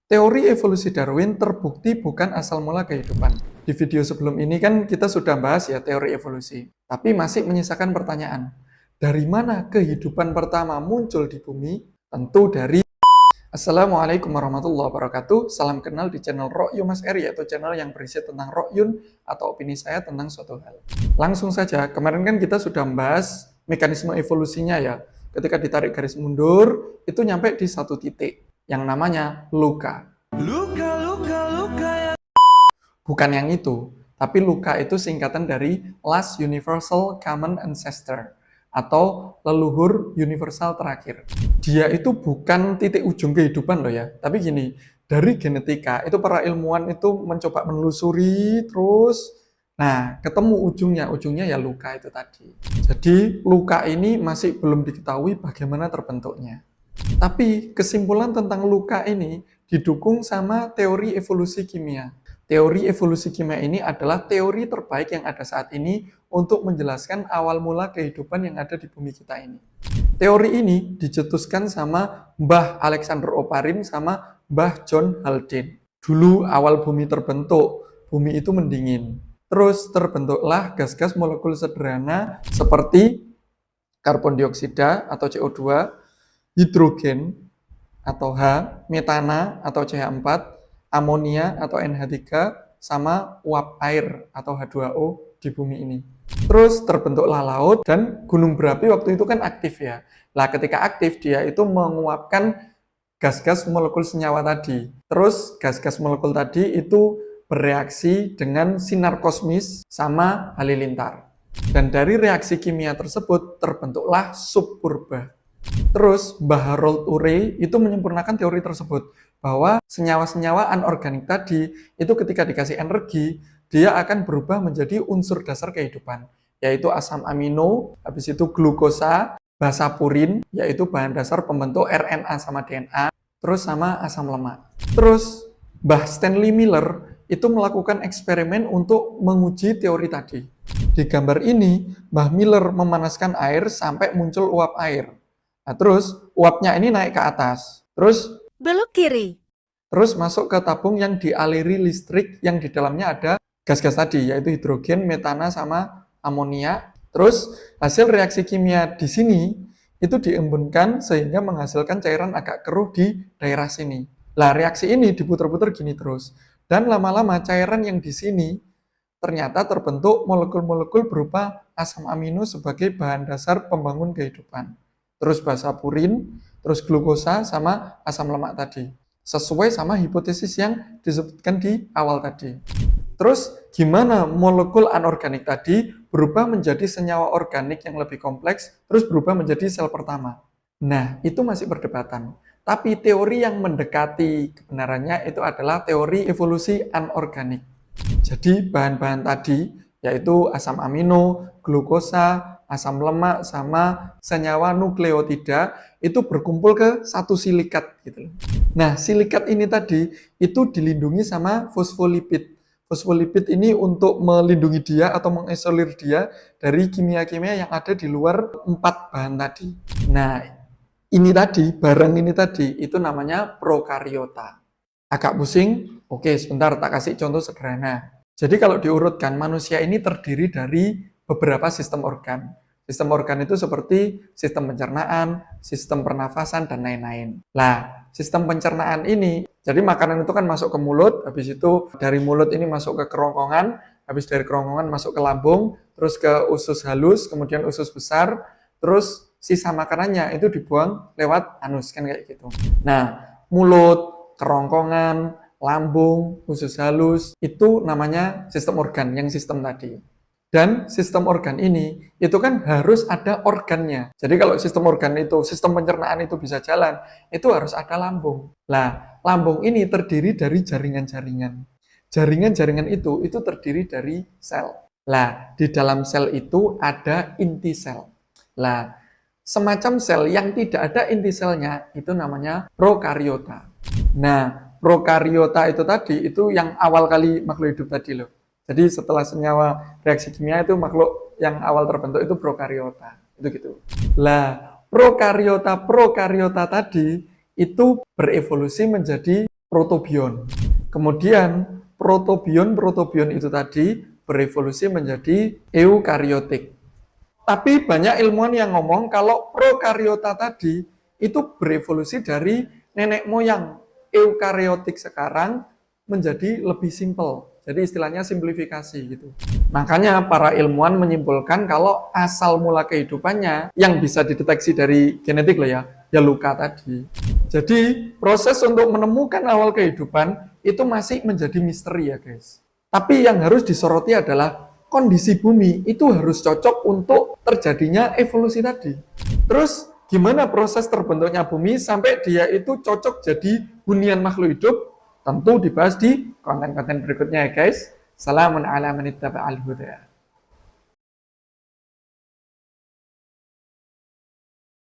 Teori evolusi Darwin terbukti bukan asal mula kehidupan. Di video sebelum ini kan kita sudah bahas ya teori evolusi. Tapi masih menyisakan pertanyaan. Dari mana kehidupan pertama muncul di bumi? Tentu dari Assalamualaikum warahmatullahi wabarakatuh. Salam kenal di channel Ro'yu Mas Eri, yaitu channel yang berisi tentang Ro'yun atau opini saya tentang suatu hal. Langsung saja, kemarin kan kita sudah membahas mekanisme evolusinya ya. Ketika ditarik garis mundur, itu nyampe di satu titik yang namanya luka. Bukan yang itu, tapi luka itu singkatan dari Last Universal Common Ancestor atau leluhur universal terakhir. Dia itu bukan titik ujung kehidupan loh ya, tapi gini, dari genetika itu para ilmuwan itu mencoba menelusuri terus, nah ketemu ujungnya ya luka itu tadi. Jadi luka ini masih belum diketahui bagaimana terbentuknya. Tapi kesimpulan tentang luka ini didukung sama teori evolusi kimia. Teori evolusi kimia ini adalah teori terbaik yang ada saat ini untuk menjelaskan awal mula kehidupan yang ada di bumi kita ini. Teori ini dicetuskan sama Mbah Alexander Oparin sama Mbah John Haldane. Dulu awal bumi terbentuk, bumi itu mendingin. Terus terbentuklah gas-gas molekul sederhana seperti karbon dioksida atau CO2, hidrogen atau H, metana atau CH4, amonia atau NH3, sama uap air atau H2O di bumi ini. Terus terbentuklah laut dan gunung berapi waktu itu kan aktif ya. Nah, ketika aktif dia itu menguapkan gas-gas molekul senyawa tadi. Terus gas-gas molekul tadi itu bereaksi dengan sinar kosmis sama halilintar. Dan dari reaksi kimia tersebut terbentuklah subpurba. Terus Mbah Harold Urey itu menyempurnakan teori tersebut bahwa senyawa-senyawa anorganik tadi itu ketika dikasih energi dia akan berubah menjadi unsur dasar kehidupan, yaitu asam amino, habis itu glukosa, basa purin, yaitu bahan dasar pembentuk RNA sama DNA, terus sama asam lemak. Terus Mbah Stanley Miller itu melakukan eksperimen untuk menguji teori tadi. Di gambar ini, Mbah Miller memanaskan air sampai muncul uap air. Nah, terus uapnya ini naik ke atas. Belok kiri. Terus masuk ke tabung yang dialiri listrik yang di dalamnya ada gas-gas tadi, yaitu hidrogen, metana, sama amonia. Terus hasil reaksi kimia di sini itu diembunkan sehingga menghasilkan cairan agak keruh di daerah sini. Lah, reaksi ini diputar-putar gini terus. Dan lama-lama cairan yang di sini ternyata terbentuk molekul-molekul berupa asam amino sebagai bahan dasar pembangun kehidupan. Terus basa purin, terus glukosa, sama asam lemak tadi. Sesuai sama hipotesis yang disebutkan di awal tadi. Terus gimana molekul anorganik tadi berubah menjadi senyawa organik yang lebih kompleks, terus berubah menjadi sel pertama? Nah, itu masih perdebatan. Tapi teori yang mendekati kebenarannya itu adalah teori evolusi anorganik. Jadi bahan-bahan tadi, yaitu asam amino, glukosa, asam lemak, sama senyawa nukleotida, itu berkumpul ke satu silikat gitu. Nah, silikat ini tadi itu dilindungi sama fosfolipid. Fosfolipid ini untuk melindungi dia atau mengisolir dia dari kimia-kimia yang ada di luar 4 bahan tadi. Nah, ini tadi, barang ini tadi, itu namanya prokariota. Agak pusing? Oke, sebentar tak kasih contoh sederhana. Jadi kalau diurutkan, manusia ini terdiri dari beberapa sistem organ. Sistem organ itu seperti sistem pencernaan, sistem pernafasan, dan lain-lain. Nah, sistem pencernaan ini, jadi makanan itu kan masuk ke mulut, habis itu dari mulut ini masuk ke kerongkongan, habis dari kerongkongan masuk ke lambung, terus ke usus halus, kemudian usus besar, terus sisa makanannya itu dibuang lewat anus, kan kayak gitu. Nah, mulut, kerongkongan, lambung, usus halus, itu namanya sistem organ, yang sistem tadi. Dan sistem organ ini, itu kan harus ada organnya. Jadi kalau sistem organ itu, sistem pencernaan itu bisa jalan, itu harus ada lambung. Nah, lambung ini terdiri dari jaringan-jaringan. Jaringan-jaringan itu terdiri dari sel. Nah, di dalam sel itu ada inti sel. Nah, semacam sel yang tidak ada inti selnya, itu namanya prokariota. Nah, prokariota itu tadi, itu yang awal kali makhluk hidup tadi loh. Jadi setelah senyawa reaksi kimia itu makhluk yang awal terbentuk itu prokariota. Itu gitu. Lah, prokariota tadi itu berevolusi menjadi protobion. Kemudian protobion itu tadi berevolusi menjadi eukariotik. Tapi banyak ilmuwan yang ngomong kalau prokariota tadi itu berevolusi dari nenek moyang eukariotik sekarang menjadi lebih simpel. Jadi istilahnya simplifikasi gitu. Makanya para ilmuwan menyimpulkan kalau asal mula kehidupannya yang bisa dideteksi dari genetik loh ya luka tadi. Jadi proses untuk menemukan awal kehidupan itu masih menjadi misteri ya guys. Tapi yang harus disoroti adalah kondisi bumi itu harus cocok untuk terjadinya evolusi tadi. Terus gimana proses terbentuknya bumi sampai dia itu cocok jadi hunian makhluk hidup? Tentu dibahas di konten-konten berikutnya ya guys. Salamun ala man ittaba'al huda.